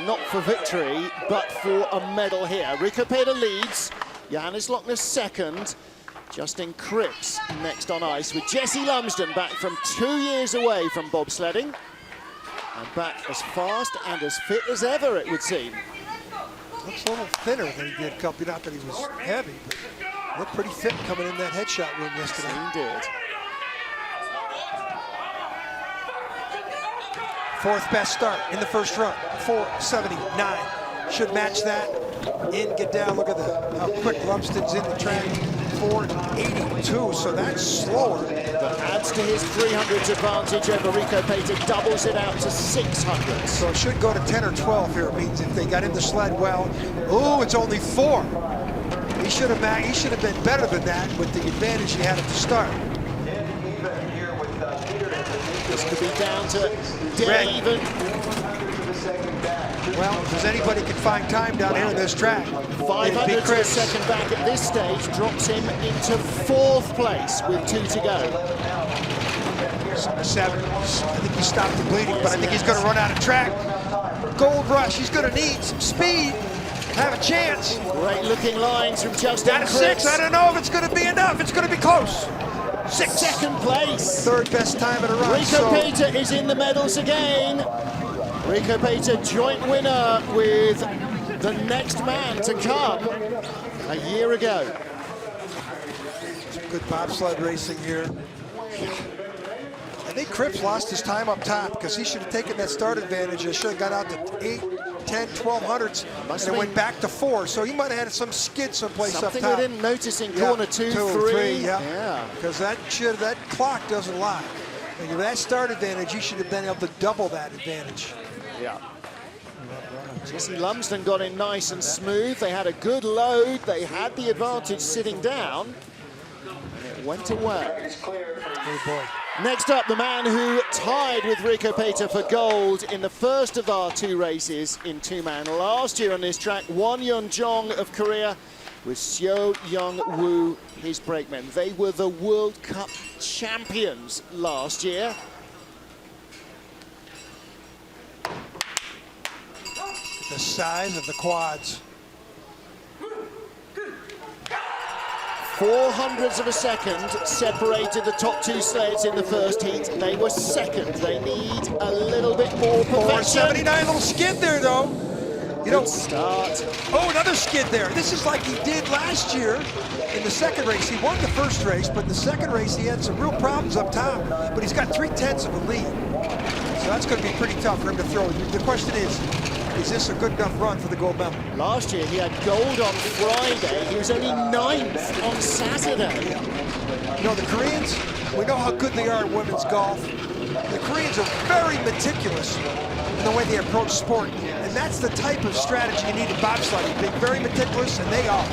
not for victory, but for a medal here. Rico Peter leads, Johannes Lochner second, Justin Cripps next on ice, with Jesse Lumsden back from 2 years away from bobsledding, and back as fast and as fit as ever, it would seem. Looks a little thinner than he did a couple, not that he was heavy, but looked pretty fit coming in that headshot room yesterday. He did. Fourth best start in the first run, 4:79. Should match that in get down. Look at how quick Lumsden's in the track, 4:82, so that's slower. That adds to his 300s advantage over Rico Peter, doubles it out to 600s. So it should go to 10 or 12 here. It means if they got in the sled well. Ooh, it's only 4. He should have been better than that with the advantage he had at the start. This could be down to dead even. Well, if anybody can find time down here in this track, 500 to a second back at this stage drops him into 4th place with 2 to go. 7. I think he stopped the bleeding, but I think he's going to run out of track. Gold rush. He's going to need some speed. Have a chance. Great looking lines from Justin Down to 6. I don't know if it's going to be enough. It's going to be close. 6. Second place. Third best time in a run. Rico Peter is in the medals again. Rico Peter joint winner with the next man to come a year ago. Good bobsled racing here. I think Cripps lost his time up top because he should have taken that start advantage. He should have got out to 8, 10, 1200s and it went back to 4. So he might have had some skid someplace up top. Something we didn't notice in corner 2, 3. Yeah. Because that clock doesn't lie. And with that start advantage, he should have been able to double that advantage. Yeah. Jesse Lumsden got in nice and smooth. They had a good load. They had the advantage sitting down. And it went away. Oh boy. Next up, the man who tied with Rico Peter for gold in the first of our 2 races in 2-man last year on this track, Won Yun Jong of Korea with Seo Young-woo, his brakeman. They were the World Cup champions last year. The size of the quads. 400ths of a second separated the top 2 sleds in the first heat. They were second. They need a little bit more perfection. 479, little skid there though. You know, start. Oh, another skid there. This is like he did last year in the second race. He won the first race, but in the second race he had some real problems up top. But he's got 3/10 of a lead. So that's going to be pretty tough for him to throw. The question is this a good enough run for the gold medal? Last year he had gold on Friday. He was only 9th on Saturday. You know, the Koreans, we know how good they are at women's golf. The Koreans are very meticulous in the way they approach sport. And that's the type of strategy you need in bobsledding. Being very meticulous, and they are.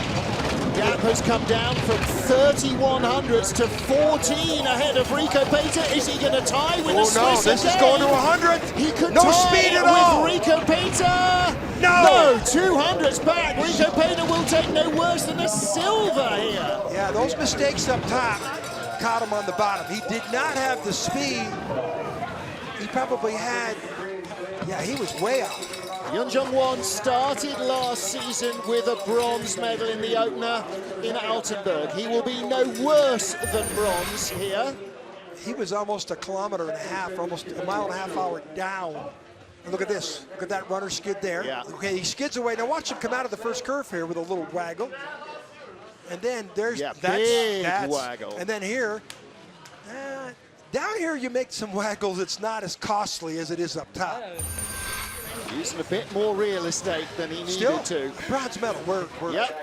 Gap has come down from 3100s to 14 ahead of Rico Pater. Is he going to tie with a Swiss? Oh no, this is going to 100. He could no tie speed at all. with Rico Pater. No, 200s back. Rico Pater will take no worse than a silver here. Yeah, those mistakes up top caught him on the bottom. He did not have the speed. He probably had, yeah, he was way out. Yoon Jong-won started last season with a bronze medal in the opener in Altenburg. He will be no worse than bronze here. He was almost a kilometer and a half, almost a mile and a half hour down. And look at this. Look at that runner skid there. Yeah. Okay, he skids away. Now watch him come out of the first curve here with a little waggle. And then there's big waggle. And then here, down here you make some waggles. It's not as costly as it is up top. Using a bit more real estate than he needed to. Bronze medal. We're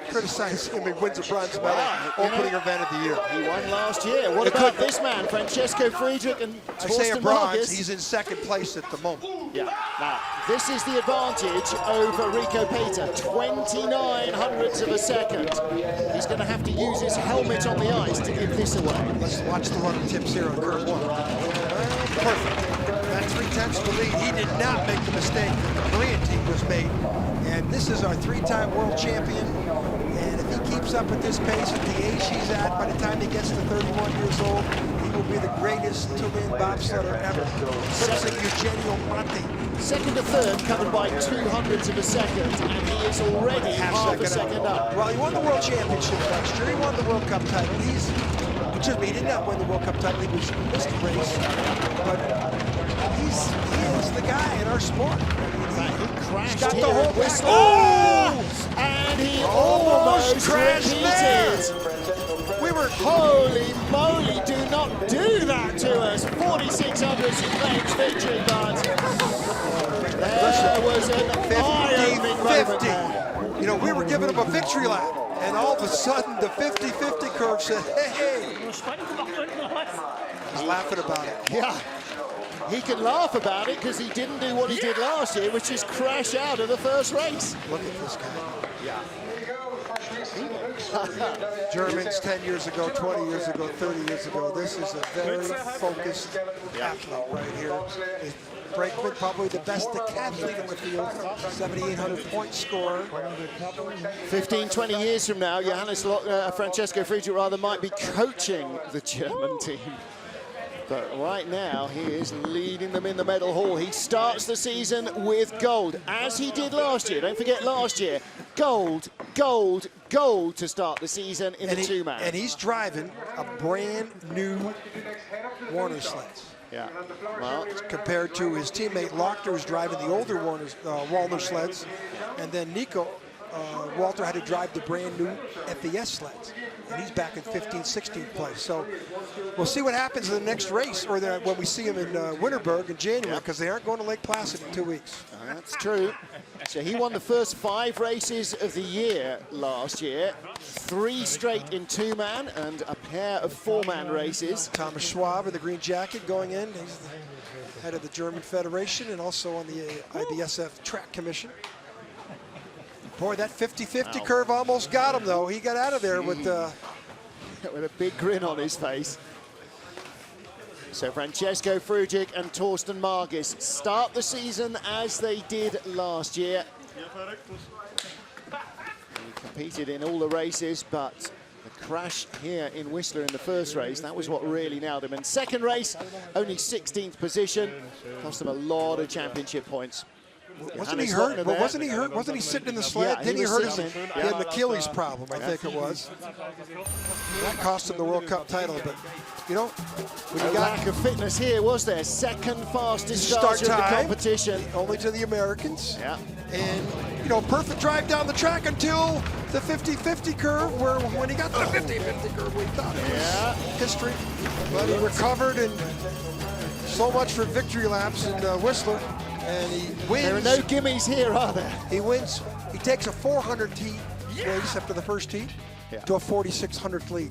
criticizing him. He wins a bronze medal. Opening event of the year. He won last year. What about this man, Francesco Friedrich and I say a Torsten bronze. Marcus? He's in second place at the moment. Yeah. Now, this is the advantage over Rico Pater. 29 hundredths of a second. He's going to have to use his helmet on the ice to give this away. Let's watch the runner tips here on curve 1. Perfect. That 3/10 the lead. He did not make the mistake the Korean team was made. And this is our 3-time world champion. And if he keeps up at this pace at the age he's at, by the time he gets to 31 years old, he will be the greatest to win bobsledder ever. Eclipsing Eugenio Monti. Second to third covered by 200ths of a second, and he is already half a second up. Well, he won the world championship last year. He won the World Cup title. He did not win the World Cup title. He missed the race. But he is the guy in our sport. He crashed got here the whole at Whistler. Oh! And he almost crashed there. repeated. We were, holy moly, do not do that to us. 4600s he claims victory, but there was an eye-opening moment there. You know, we were giving him a victory lap, and all of a sudden the 50-50 curve said, hey. He's laughing about it. Yeah. He can laugh about it because he didn't do what he did last year, which is crash out of the first race. Look at this guy. Yeah. Germans 10 years ago, 20 years ago, 30 years ago. This is a very focused athlete right here. Brakeman, probably the best decathlete in the field, 7,800 point scorer. 15, 20 years from now, Francesco Friedrich rather might be coaching the German team. But right now, he is leading them in the medal hall. He starts the season with gold, as he did last year. Don't forget last year, gold, gold, gold to start the season in the two-man. And he's driving a brand new Warner sleds. Yeah. Well, compared to his teammate Lochner, who's driving the older Walner sleds, and then Nico Walter had to drive the brand new FES sleds, and he's back in 15th, 16th place. So we'll see what happens in the next race, or when we see him in Winterberg in January, because they aren't going to Lake Placid in 2 weeks. That's true. So he won the first 5 races of the year last year, 3 straight in two-man and a pair of 4-man races. Thomas Schwab in the green jacket going in. He's the head of the German Federation and also on the IBSF track commission. Boy, that 50-50 curve almost got him, though. He got out of there with a big grin on his face. So Francesco Friedrich and Torsten Marcus start the season as they did last year. He competed in all the races, but the crash here in Whistler in the first race, that was what really nailed him. And second race, only 16th position, cost him a lot of championship points. Wasn't he hurt? Well, wasn't he hurt? Wasn't he sitting in the sled? Yeah, Didn't he hurt sitting. He had an Achilles problem, I think it was. That cost him the World Cup title, but you know, when you got lack of fitness here, was there? Second fastest start of the competition. Only to the Americans. Yeah. And, you know, perfect drive down the track until the 50-50 curve, where when he got to the 50-50 curve, we thought it was history. But he recovered, and so much for victory laps in Whistler. And he wins. There are no gimmies here, are there? He wins. He takes a 400 heat race after the first heat to a 4,600th lead.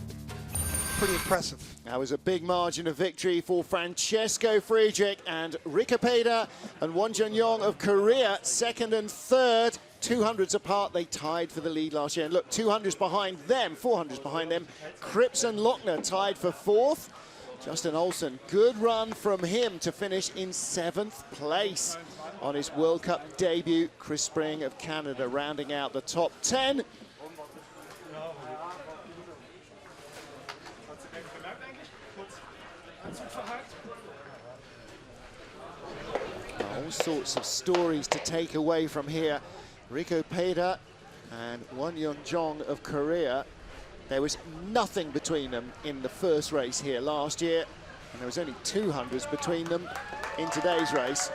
pretty impressive. That was a big margin of victory for Francesco Friedrich and Rico Peder and Won Jun-yong of Korea, second and third. 200s apart, they tied for the lead last year. And look, 200s behind them, 400s behind them. Krips and Lochner tied for fourth. Justin Olsen, good run from him to finish in 7th place on his World Cup debut. Chris Spring of Canada rounding out the top 10. All sorts of stories to take away from here. Rico Peder and Won Jun-yong of Korea. There was nothing between them in the first race here last year, and there was only 200s between them in today's race.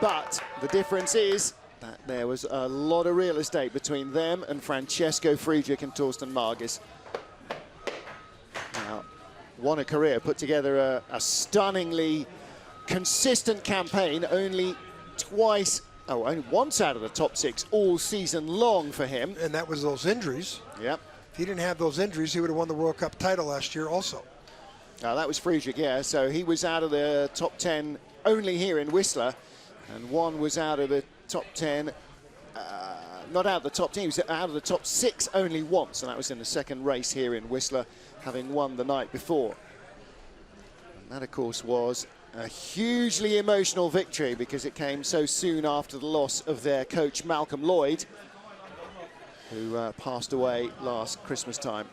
But the difference is that there was a lot of real estate between them and Francesco Friedrich and Torsten Margis. Now, Won of Korea put together a stunningly consistent campaign, only once out of the top 6 all season long for him. And that was those injuries. Yep. If he didn't have those injuries, he would have won the World Cup title last year also. That was Friedrich, yeah. So he was out of the top 10 only here in Whistler. And Won was out of the top 10, not out of the top 10, he was out of the top 6 only once. And that was in the second race here in Whistler, having won the night before. And that, of course, was a hugely emotional victory because it came so soon after the loss of their coach Malcolm Lloyd, who passed away last Christmas time.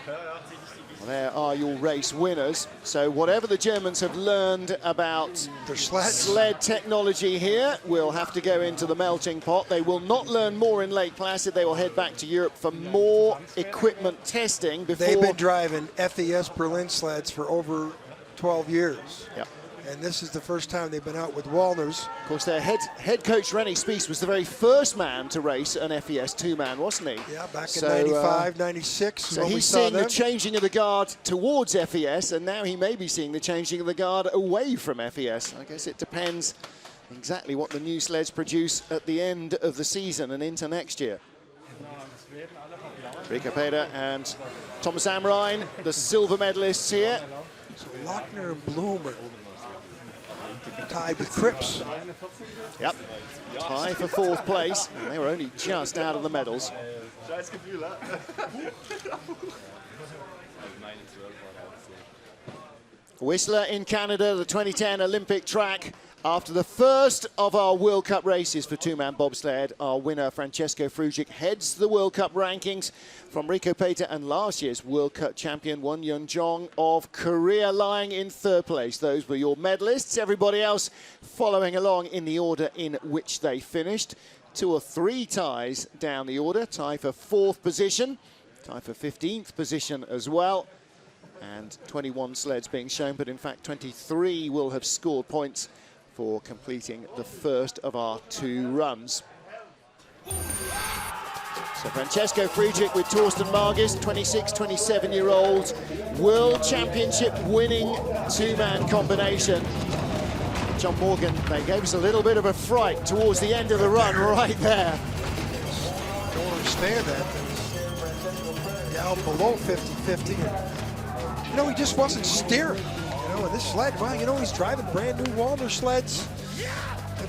Well, there are your race winners. So whatever the Germans have learned about their sled technology here will have to go into the melting pot. They will not learn more in Lake Placid. They will head back to Europe for more equipment testing before. They've been driving FES Berlin sleds for over 12 years. Yep. And this is the first time they've been out with Wallners. Of course, their head coach, Rennie Spies, was the very first man to race an FES two-man, wasn't he? Yeah, back in 95, 96. So he's seeing the changing of the guard towards FES, and now he may be seeing the changing of the guard away from FES. I guess it depends exactly what the new sleds produce at the end of the season and into next year. Rico Peder and Thomas Amrine, the silver medalists here. So Lochner and Bloom are tied with Krips. Yep, tie for 4th place. And they were only just out of the medals. Whistler in Canada, the 2010 Olympic track. After the first of our World Cup races for two-man bobsled, our winner Francesco Friedrich heads the World Cup rankings from Rico Peder and last year's World Cup champion Won Jun-yong of Korea lying in 3rd place. Those were your medalists. Everybody else following along in the order in which they finished. 2 or 3 ties down the order. Tie for 4th position, tie for 15th position as well. And 21 sleds being shown, but in fact 23 will have scored points for completing the first of our 2 runs. So Francesco Friedrich with Torsten Margis, 26, 27-year-old World Championship winning two-man combination. John Morgan, they gave us a little bit of a fright towards the end of the run right there. I don't understand that. Down below 50-50. You know, he just wasn't steering. You know, and this sled, well, you know, he's driving brand new Wallner sleds.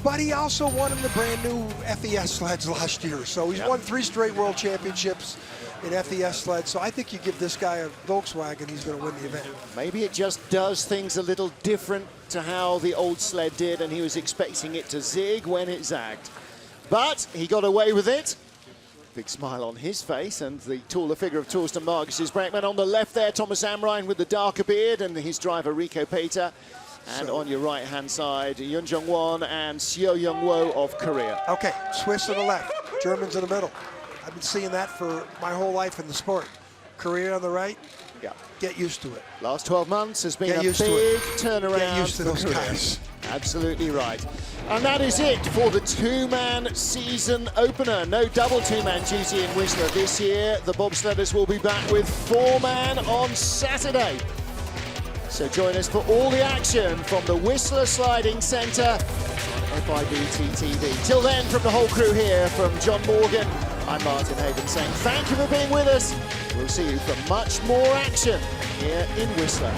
But he also won in the brand new FES sleds last year. So he's won 3 straight world championships in FES sleds. So I think you give this guy a Volkswagen, he's going to win the event. Maybe it just does things a little different to how the old sled did, and he was expecting it to zig when it zagged. But he got away with it. Big smile on his face, and the taller figure of Torsten Margis' brakeman on the left there, Thomas Amrine with the darker beard, and his driver Rico Peder. And on your right-hand side, Yun Jung-won and Seo Young-wo of Korea. Okay, Swiss on the left, Germans in the middle. I've been seeing that for my whole life in the sport. Korea on the right, get used to it. Last 12 months has been a big turnaround. Get used to those guys. Absolutely right. And that is it for the two-man season opener. No double two-man duty in Whistler this year. The bobsledders will be back with 4-man on Saturday. So join us for all the action from the Whistler Sliding Centre on FIBT TV. Till then, from the whole crew here, from John Morgan, I'm Martin Haven saying thank you for being with us. We'll see you for much more action here in Whistler.